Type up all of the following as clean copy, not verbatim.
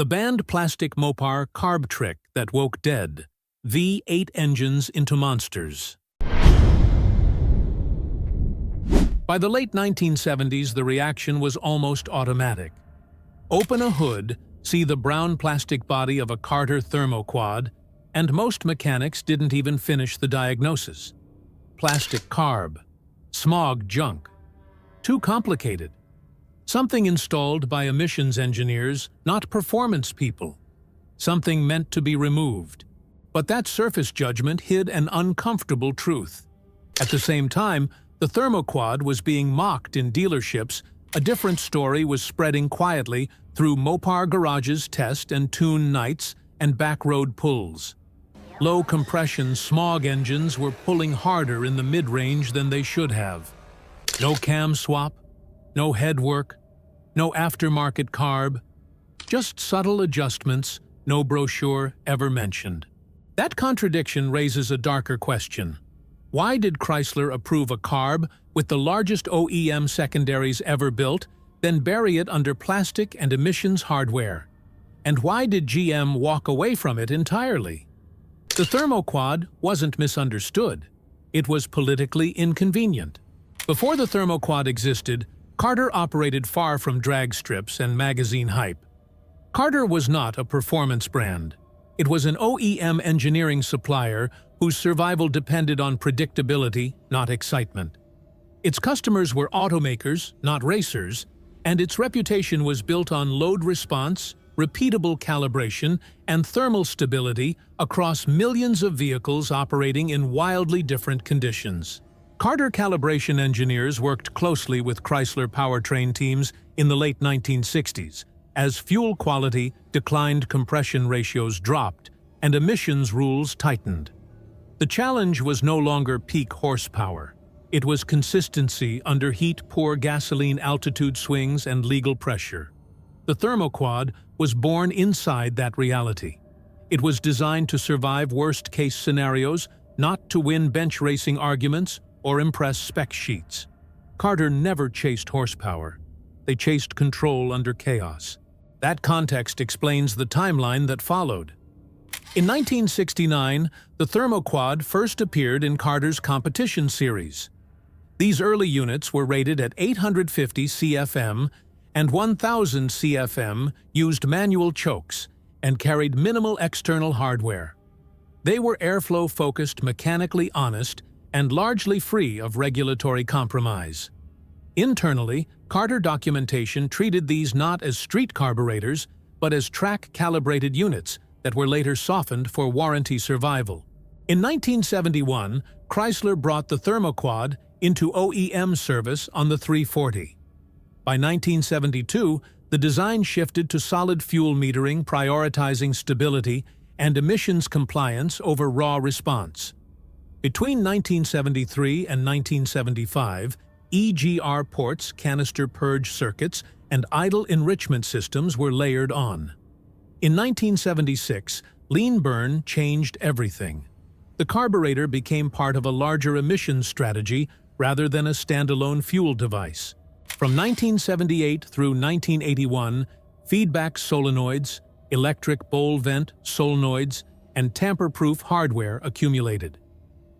The banned plastic Mopar Carb trick that woke dead V8 engines into monsters. By the late 1970s, the reaction was almost automatic. Open a hood, see the brown plastic body of a Carter ThermoQuad, and most mechanics didn't even finish the diagnosis. Plastic carb. Smog junk. Too complicated. Something installed by emissions engineers, not performance people. Something meant to be removed. But that surface judgment hid an uncomfortable truth. At the same time, the ThermoQuad was being mocked in dealerships. A different story was spreading quietly through Mopar garages, test and tune nights, and backroad pulls. Low-compression smog engines were pulling harder in the mid-range than they should have. No cam swap, no headwork, no aftermarket carb, just subtle adjustments no brochure ever mentioned. That contradiction raises a darker question. Why did Chrysler approve a carb with the largest OEM secondaries ever built, then bury it under plastic and emissions hardware? And why did GM walk away from it entirely? The ThermoQuad wasn't misunderstood. It was politically inconvenient. Before the ThermoQuad existed, Carter operated far from drag strips and magazine hype. Carter was not a performance brand. It was an OEM engineering supplier whose survival depended on predictability, not excitement. Its customers were automakers, not racers, and its reputation was built on load response, repeatable calibration, and thermal stability across millions of vehicles operating in wildly different conditions. Carter calibration engineers worked closely with Chrysler powertrain teams in the late 1960s, as fuel quality declined, compression ratios dropped, and emissions rules tightened. The challenge was no longer peak horsepower. It was consistency under heat-poor gasoline altitude swings and legal pressure. The ThermoQuad was born inside that reality. It was designed to survive worst-case scenarios, not to win bench racing arguments or impress spec sheets. Carter never chased horsepower. They chased control under chaos. That context explains the timeline that followed. In 1969, the ThermoQuad first appeared in Carter's competition series. These early units were rated at 850 CFM and 1000 CFM, used manual chokes, and carried minimal external hardware. They were airflow-focused, mechanically honest, and largely free of regulatory compromise. Internally, Carter documentation treated these not as street carburetors, but as track-calibrated units that were later softened for warranty survival. In 1971, Chrysler brought the ThermoQuad into OEM service on the 340. By 1972, the design shifted to solid fuel metering, prioritizing stability and emissions compliance over raw response. Between 1973 and 1975, EGR ports, canister purge circuits, and idle enrichment systems were layered on. In 1976, lean burn changed everything. The carburetor became part of a larger emissions strategy rather than a standalone fuel device. From 1978 through 1981, feedback solenoids, electric bowl vent solenoids, and tamper-proof hardware accumulated.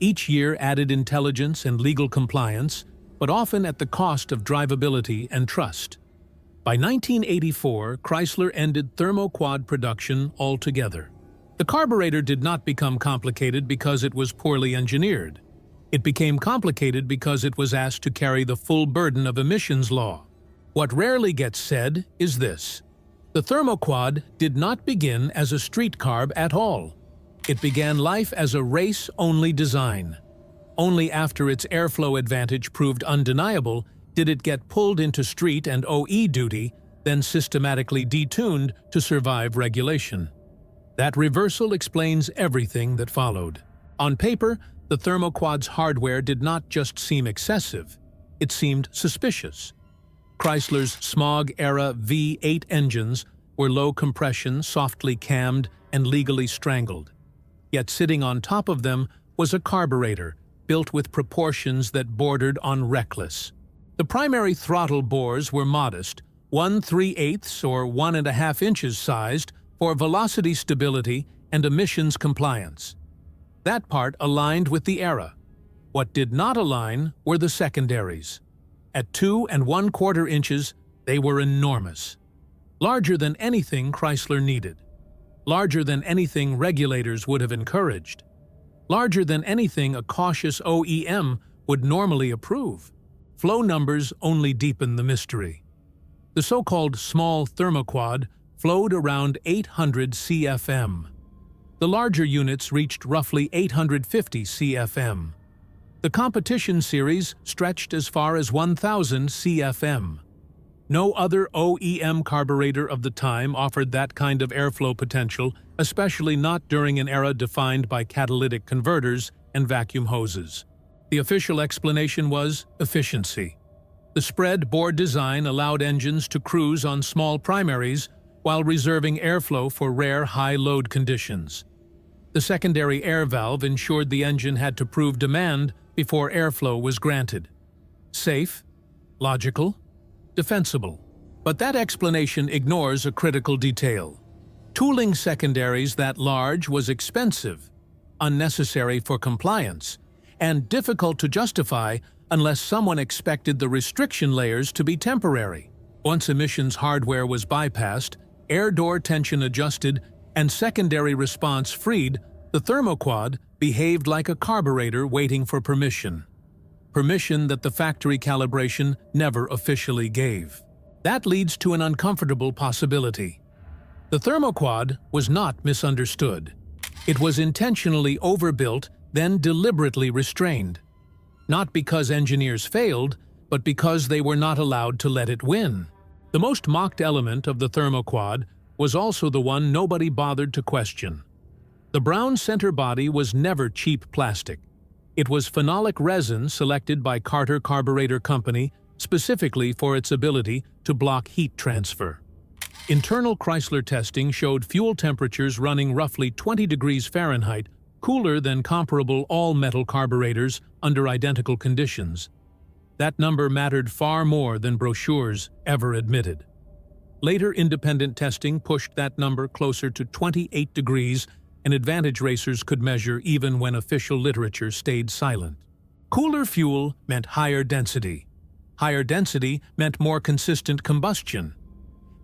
Each year added intelligence and legal compliance, but often at the cost of drivability and trust. By 1984, Chrysler ended ThermoQuad production altogether. The carburetor did not become complicated because it was poorly engineered. It became complicated because it was asked to carry the full burden of emissions law. What rarely gets said is this: the ThermoQuad did not begin as a street carb at all. It began life as a race-only design. Only after its airflow advantage proved undeniable did it get pulled into street and OE duty, then systematically detuned to survive regulation. That reversal explains everything that followed. On paper, the ThermoQuad's hardware did not just seem excessive, it seemed suspicious. Chrysler's smog-era V8 engines were low compression, softly cammed, and legally strangled. Yet sitting on top of them was a carburetor built with proportions that bordered on reckless. The primary throttle bores were modest, 1 3/8 or 1.5 inches sized for velocity stability and emissions compliance. That part aligned with the era. What did not align were the secondaries. At 2 1/4 inches, they were enormous. Larger than anything Chrysler needed. Larger than anything regulators would have encouraged. Larger than anything a cautious OEM would normally approve. Flow numbers only deepen the mystery. The so-called small ThermoQuad flowed around 800 CFM. The larger units reached roughly 850 CFM. The competition series stretched as far as 1,000 CFM. No other OEM carburetor of the time offered that kind of airflow potential, especially not during an era defined by catalytic converters and vacuum hoses. The official explanation was efficiency. The spread bore design allowed engines to cruise on small primaries while reserving airflow for rare high-load conditions. The secondary air valve ensured the engine had to prove demand before airflow was granted. Safe, logical, defensible. But that explanation ignores a critical detail. Tooling secondaries that large was expensive, unnecessary for compliance, and difficult to justify unless someone expected the restriction layers to be temporary. Once emissions hardware was bypassed, air door tension adjusted, and secondary response freed, the ThermoQuad behaved like a carburetor waiting for permission. Permission that the factory calibration never officially gave. That leads to an uncomfortable possibility. The ThermoQuad was not misunderstood. It was intentionally overbuilt, then deliberately restrained. Not because engineers failed, but because they were not allowed to let it win. The most mocked element of the ThermoQuad was also the one nobody bothered to question. The brown center body was never cheap plastic. It was phenolic resin selected by Carter Carburetor Company specifically for its ability to block heat transfer. Internal Chrysler testing showed fuel temperatures running roughly 20 degrees Fahrenheit, cooler than comparable all-metal carburetors under identical conditions. That number mattered far more than brochures ever admitted. Later independent testing pushed that number closer to 28 degrees, and advantage racers could measure even when official literature stayed silent. Cooler fuel meant higher density. Higher density meant more consistent combustion.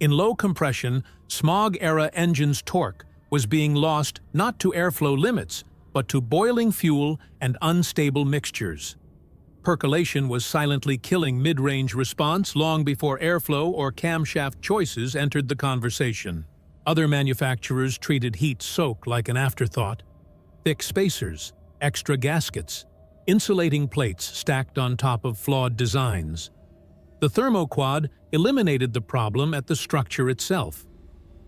In low compression, smog-era engines' torque was being lost not to airflow limits, but to boiling fuel and unstable mixtures. Percolation was silently killing mid-range response long before airflow or camshaft choices entered the conversation. Other manufacturers treated heat soak like an afterthought. Thick spacers, extra gaskets, insulating plates stacked on top of flawed designs. The ThermoQuad eliminated the problem at the structure itself.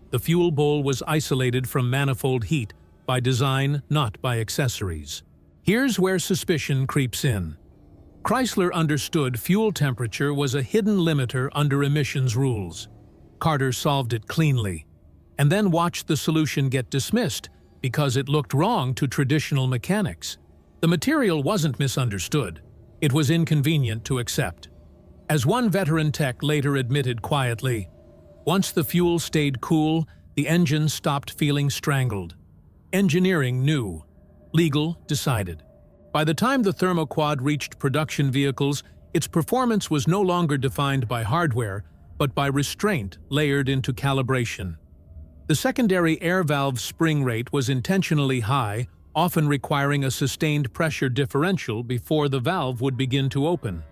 The fuel bowl was isolated from manifold heat by design, not by accessories. Here's where suspicion creeps in. Chrysler understood fuel temperature was a hidden limiter under emissions rules. Carter solved it cleanly, and then watched the solution get dismissed because it looked wrong to traditional mechanics. The material wasn't misunderstood. It was inconvenient to accept. As one veteran tech later admitted quietly, once the fuel stayed cool, the engine stopped feeling strangled. Engineering knew. Legal decided. By the time the ThermoQuad reached production vehicles, its performance was no longer defined by hardware, but by restraint layered into calibration. The secondary air valve spring rate was intentionally high, often requiring a sustained pressure differential before the valve would begin to open.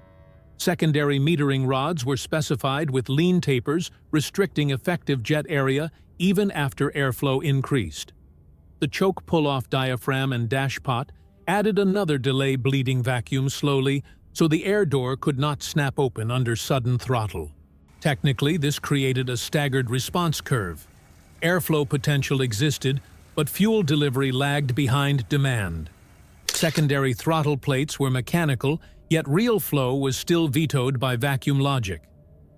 Secondary metering rods were specified with lean tapers, restricting effective jet area even after airflow increased. The choke pull-off diaphragm and dashpot added another delay bleeding vacuum slowly so the air door could not snap open under sudden throttle. Technically, this created a staggered response curve. Airflow potential existed, but fuel delivery lagged behind demand. Secondary throttle plates were mechanical, yet real flow was still vetoed by vacuum logic.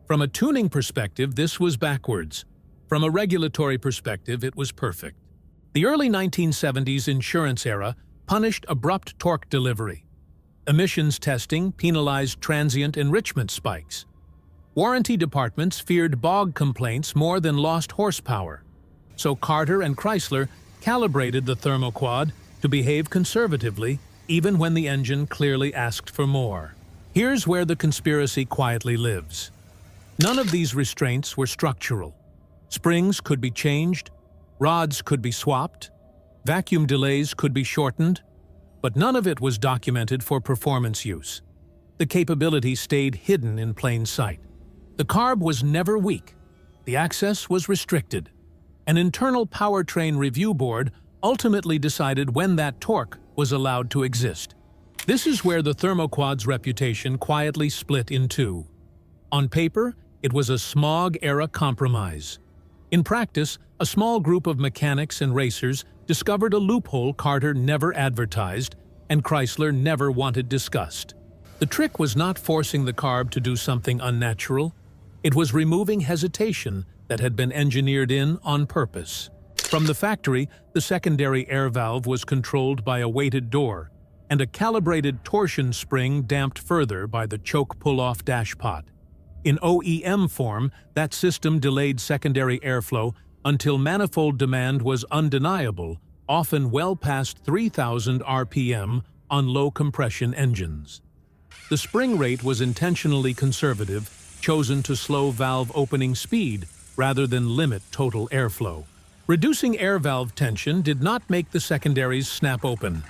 From a tuning perspective, this was backwards. From a regulatory perspective, it was perfect. The early 1970s insurance era punished abrupt torque delivery. Emissions testing penalized transient enrichment spikes. Warranty departments feared bog complaints more than lost horsepower. So Carter and Chrysler calibrated the ThermoQuad to behave conservatively, even when the engine clearly asked for more. Here's where the conspiracy quietly lives. None of these restraints were structural. Springs could be changed, rods could be swapped, vacuum delays could be shortened, but none of it was documented for performance use. The capability stayed hidden in plain sight. The carb was never weak. The access was restricted. An internal powertrain review board ultimately decided when that torque was allowed to exist. This is where the ThermoQuad's reputation quietly split in two. On paper, it was a smog-era compromise. In practice, a small group of mechanics and racers discovered a loophole Carter never advertised and Chrysler never wanted discussed. The trick was not forcing the carb to do something unnatural. It was removing hesitation that had been engineered in on purpose. From the factory, the secondary air valve was controlled by a weighted door, and a calibrated torsion spring damped further by the choke pull-off dashpot. In OEM form, that system delayed secondary airflow until manifold demand was undeniable, often well past 3,000 RPM on low-compression engines. The spring rate was intentionally conservative, chosen to slow valve opening speed rather than limit total airflow. Reducing air valve tension did not make the secondaries snap open.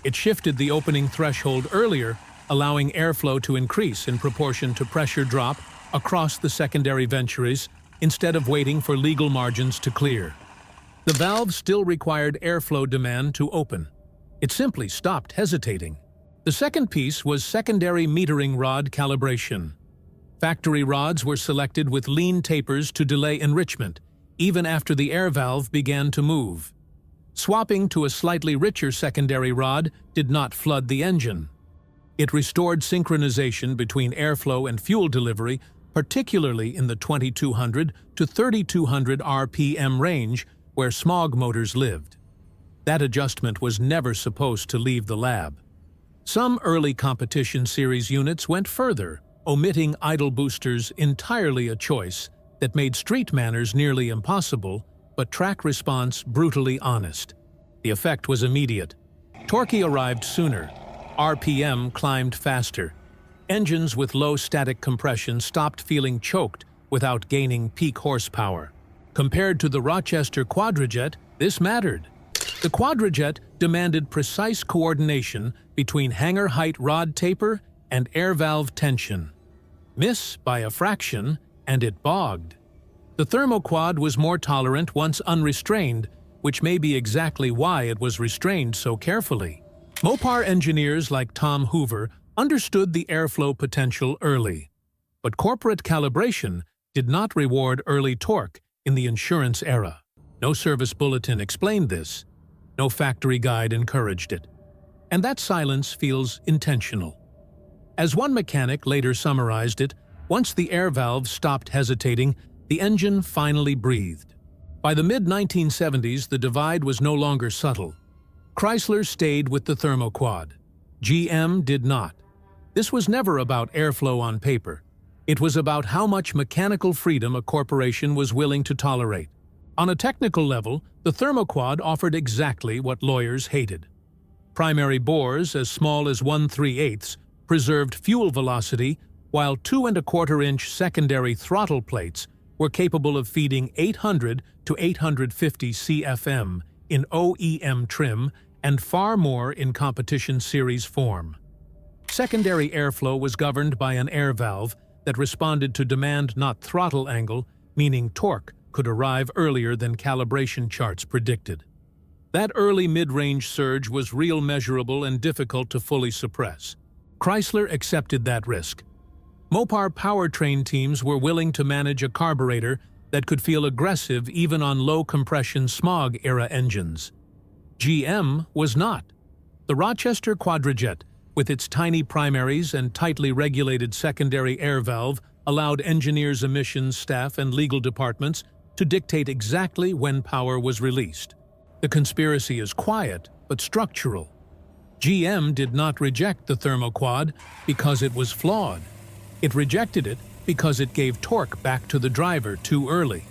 It shifted the opening threshold earlier, allowing airflow to increase in proportion to pressure drop across the secondary ventures instead of waiting for legal margins to clear. The valve still required airflow demand to open. It simply stopped hesitating. The second piece was secondary metering rod calibration. Factory rods were selected with lean tapers to delay enrichment, even after the air valve began to move. Swapping to a slightly richer secondary rod did not flood the engine. It restored synchronization between airflow and fuel delivery, particularly in the 2,200 to 3,200 RPM range where smog motors lived. That adjustment was never supposed to leave the lab. Some early competition series units went further, omitting idle boosters entirely, a choice that made street manners nearly impossible, but track response brutally honest. The effect was immediate. Torque arrived sooner. RPM climbed faster. Engines with low static compression stopped feeling choked without gaining peak horsepower. Compared to the Rochester Quadrajet, this mattered. The Quadrajet demanded precise coordination between hanger height rod taper and air valve tension. Miss by a fraction, and it bogged. The ThermoQuad was more tolerant once unrestrained, which may be exactly why it was restrained so carefully. Mopar engineers like Tom Hoover understood the airflow potential early, but corporate calibration did not reward early torque in the insurance era. No service bulletin explained this. No factory guide encouraged it. And that silence feels intentional. As one mechanic later summarized it, once the air valve stopped hesitating, the engine finally breathed. By the mid-1970s, the divide was no longer subtle. Chrysler stayed with the ThermoQuad. GM did not. This was never about airflow on paper. It was about how much mechanical freedom a corporation was willing to tolerate. On a technical level, the ThermoQuad offered exactly what lawyers hated. Primary bores as small as 1/3/8 preserved fuel velocity, while 2¼ secondary throttle plates were capable of feeding 800 to 850 CFM in OEM trim and far more in competition series form. Secondary airflow was governed by an air valve that responded to demand, not throttle angle, meaning torque could arrive earlier than calibration charts predicted. That early mid-range surge was real, measurable, and difficult to fully suppress. Chrysler accepted that risk. Mopar powertrain teams were willing to manage a carburetor that could feel aggressive even on low-compression smog-era engines. GM was not. The Rochester Quadrajet, with its tiny primaries and tightly regulated secondary air valve, allowed engineers, emissions staff, and legal departments to dictate exactly when power was released. The conspiracy is quiet, but structural. GM did not reject the ThermoQuad because it was flawed. It rejected it because it gave torque back to the driver too early.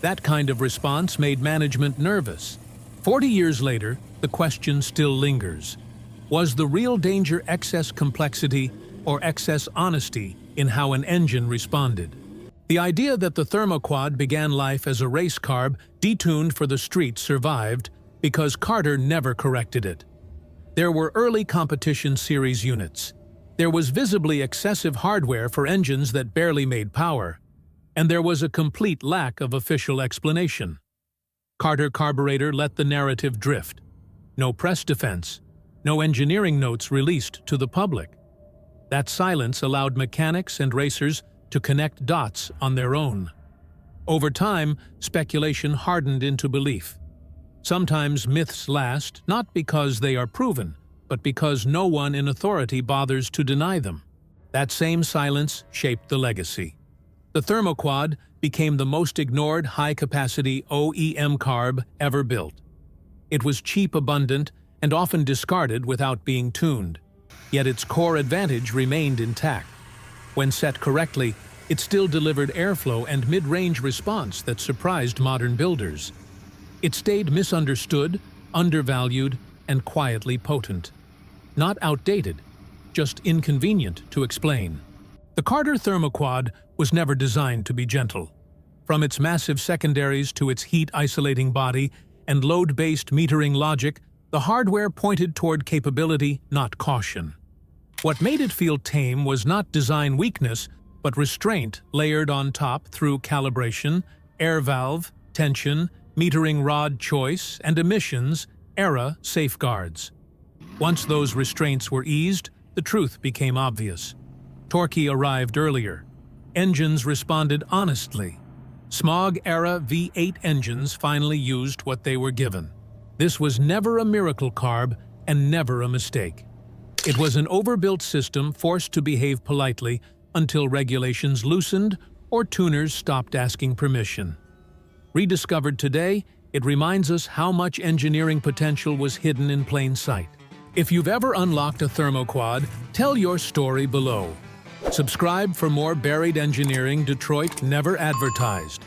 That kind of response made management nervous. 40 years later, the question still lingers. Was the real danger excess complexity or excess honesty in how an engine responded? The idea that the ThermoQuad began life as a race carb detuned for the street survived because Carter never corrected it. There were early competition series units. There was visibly excessive hardware for engines that barely made power. And there was a complete lack of official explanation. Carter Carburetor let the narrative drift. No press defense, no engineering notes released to the public. That silence allowed mechanics and racers to connect dots on their own. Over time, speculation hardened into belief. Sometimes myths last not because they are proven, but because no one in authority bothers to deny them. That same silence shaped the legacy. The ThermoQuad became the most ignored high-capacity OEM carb ever built. It was cheap, abundant, and often discarded without being tuned. Yet its core advantage remained intact. When set correctly, it still delivered airflow and mid-range response that surprised modern builders. It stayed misunderstood, undervalued, and quietly potent. Not outdated, just inconvenient to explain. The Carter ThermoQuad was never designed to be gentle. From its massive secondaries to its heat-isolating body and load-based metering logic, the hardware pointed toward capability, not caution. What made it feel tame was not design weakness, but restraint layered on top through calibration, air valve, tension, metering rod choice, and emissions-era safeguards. Once those restraints were eased, the truth became obvious. Torque arrived earlier. Engines responded honestly. Smog-era V8 engines finally used what they were given. This was never a miracle carb and never a mistake. It was an overbuilt system forced to behave politely until regulations loosened or tuners stopped asking permission. Rediscovered today, it reminds us how much engineering potential was hidden in plain sight. If you've ever unlocked a ThermoQuad, tell your story below. Subscribe for more buried engineering Detroit never advertised.